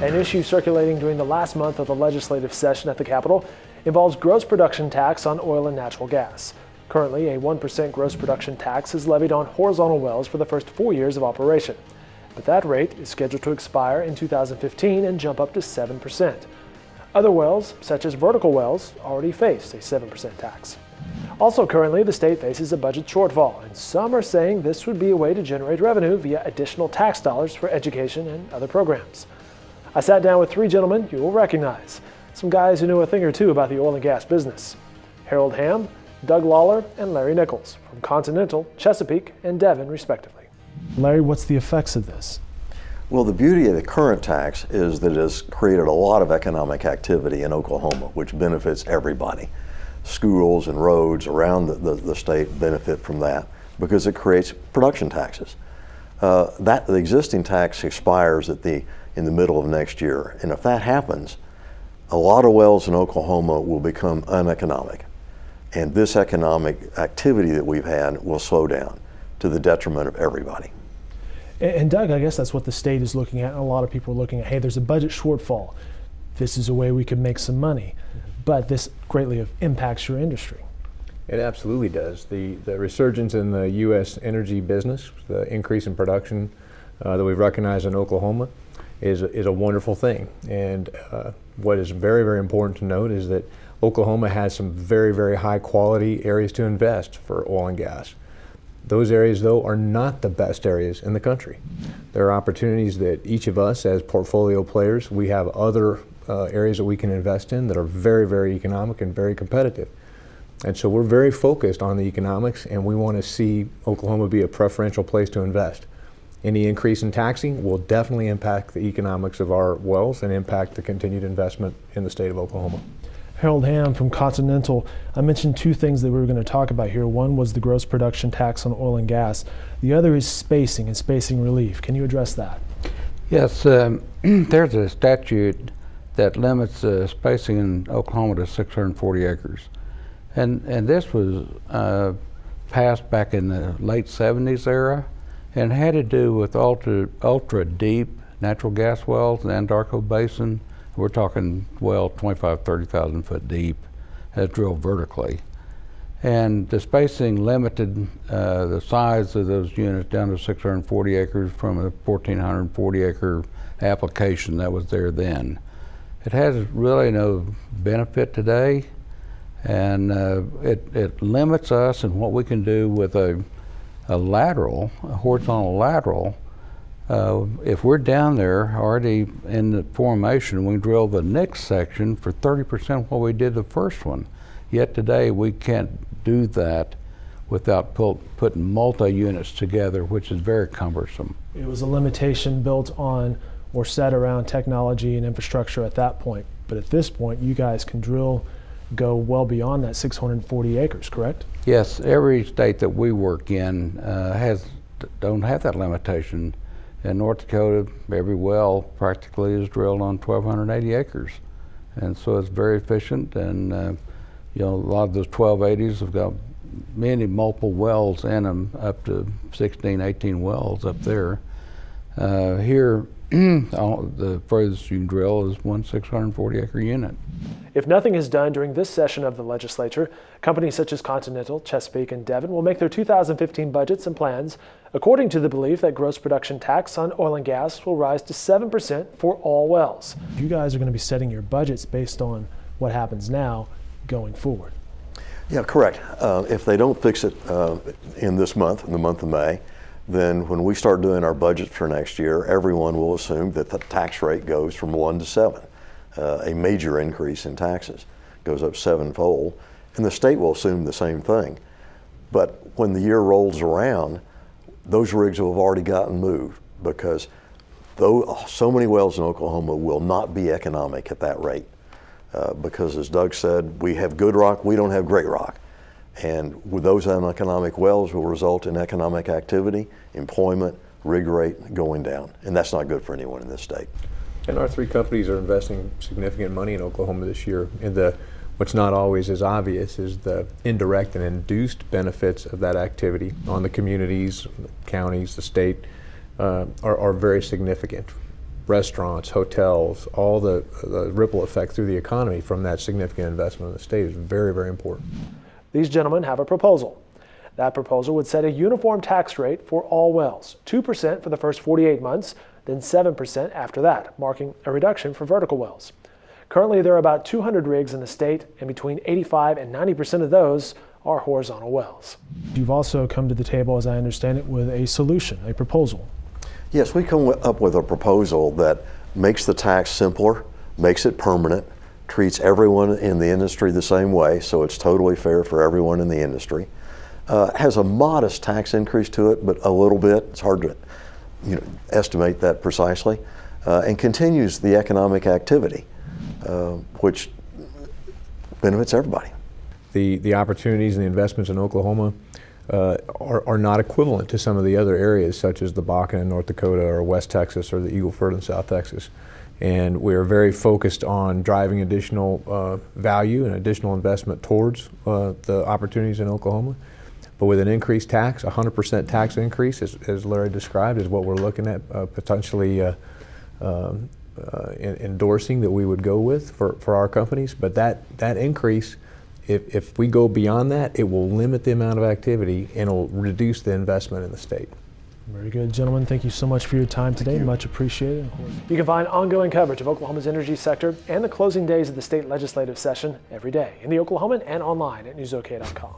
An issue circulating during the last month of the legislative session at the Capitol involves gross production tax on oil and natural gas. Currently, a 1% gross production tax is levied on horizontal wells for the first 4 years of operation. But that rate is scheduled to expire in 2015 and jump up to 7%. Other wells, such as vertical wells, already face a 7% tax. Also currently, the state faces a budget shortfall, and some are saying this would be a way to generate revenue via additional tax dollars for education and other programs. I sat down with three gentlemen you will recognize, some guys who know a thing or two about the oil and gas business. Harold Hamm, Doug Lawler, and Larry Nichols from Continental, Chesapeake, and Devon, respectively. Larry, what's the effects of this? Well, the beauty of the current tax is that it has created a lot of economic activity in Oklahoma, which benefits everybody. Schools and roads around the state benefit from that because it creates production taxes. The existing tax expires in the middle of next year, and if that happens, a lot of wells in Oklahoma will become uneconomic, and this economic activity that we've had will slow down to the detriment of everybody. And Doug, I guess that's what the state is looking at, and a lot of people are looking at, hey, there's a budget shortfall. This is a way we could make some money, but this greatly impacts your industry. It absolutely does. The resurgence in the U.S. energy business, the increase in production that we've recognized in Oklahoma is a wonderful thing. And what is very, very important to note is that Oklahoma has some very, very high quality areas to invest for oil and gas. Those areas, though, are not the best areas in the country. There are opportunities that each of us as portfolio players, we have other areas that we can invest in that are very, very economic and very competitive. And so we're very focused on the economics, and we want to see Oklahoma be a preferential place to invest. Any increase in taxing will definitely impact the economics of our wells and impact the continued investment in the state of Oklahoma. Harold Hamm from Continental, I mentioned two things that we were going to talk about here. One was the gross production tax on oil and gas. The other is spacing and spacing relief. Can you address that? Yes, there's a statute that limits spacing in Oklahoma to 640 acres. And this was passed back in the late 70s era and had to do with ultra deep natural gas wells in the Anadarko Basin. We're talking well 25, 30,000 foot deep, as drilled vertically. And the spacing limited the size of those units down to 640 acres from a 1,440 acre application that was there then. It has really no benefit today, and it limits us in what we can do with a horizontal lateral. If we're down there already in the formation, we drill the next section for 30% of what we did the first one. Yet today we can't do that without putting multi-units together, which is very cumbersome. It was a limitation built on or set around technology and infrastructure at that point. But at this point, you guys can go well beyond that 640 acres, correct? Yes, every state that we work in don't have that limitation. In North Dakota, every well practically is drilled on 1,280 acres. And so it's very efficient, and a lot of those 1280s have got multiple wells in them, up to 16, 18 wells up there. Here, the furthest you can drill is one 640 acre unit. If nothing is done during this session of the legislature, companies such as Continental, Chesapeake, and Devon will make their 2015 budgets and plans according to the belief that gross production tax on oil and gas will rise to 7% for all wells. You guys are going to be setting your budgets based on what happens now going forward. Yeah, correct. If they don't fix it in this month, in the month of May, then when we start doing our budget for next year, everyone will assume that the tax rate goes from 1 to 7. A major increase in taxes goes up 7-fold, and the state will assume the same thing. But when the year rolls around, those rigs will have already gotten moved, because though so many wells in Oklahoma will not be economic at that rate, because as Doug said, we have good rock, we don't have great rock. And with those uneconomic wells will result in economic activity, employment, rig rate going down. And that's not good for anyone in this state. And our three companies are investing significant money in Oklahoma this year. And what's not always as obvious is the indirect and induced benefits of that activity on the communities, the counties, the state, are very significant. restaurants, hotels, all the ripple effect through the economy from that significant investment in the state is very, very important. These gentlemen have a proposal. That proposal would set a uniform tax rate for all wells, 2% for the first 48 months, then 7% after that, marking a reduction for vertical wells. Currently, there are about 200 rigs in the state, and between 85 and 90% of those are horizontal wells. You've also come to the table, as I understand it, with a solution, a proposal. Yes, we come up with a proposal that makes the tax simpler, makes it permanent, treats everyone in the industry the same way, so it's totally fair for everyone in the industry. Has a modest tax increase to it, but a little bit. It's hard to estimate that precisely, and continues the economic activity, which benefits everybody. The opportunities and the investments in Oklahoma are not equivalent to some of the other areas, such as the Bakken in North Dakota or West Texas or the Eagle Ford in South Texas. And we are very focused on driving additional value and additional investment towards the opportunities in Oklahoma. But with an increased tax, 100% tax increase, as Larry described, is what we're looking at potentially endorsing that we would go with for our companies. But that increase, if we go beyond that, it will limit the amount of activity and it will reduce the investment in the state. Very good, gentlemen. Thank you so much for your time today. Much appreciated. You can find ongoing coverage of Oklahoma's energy sector and the closing days of the state legislative session every day in the Oklahoman and online at newsok.com.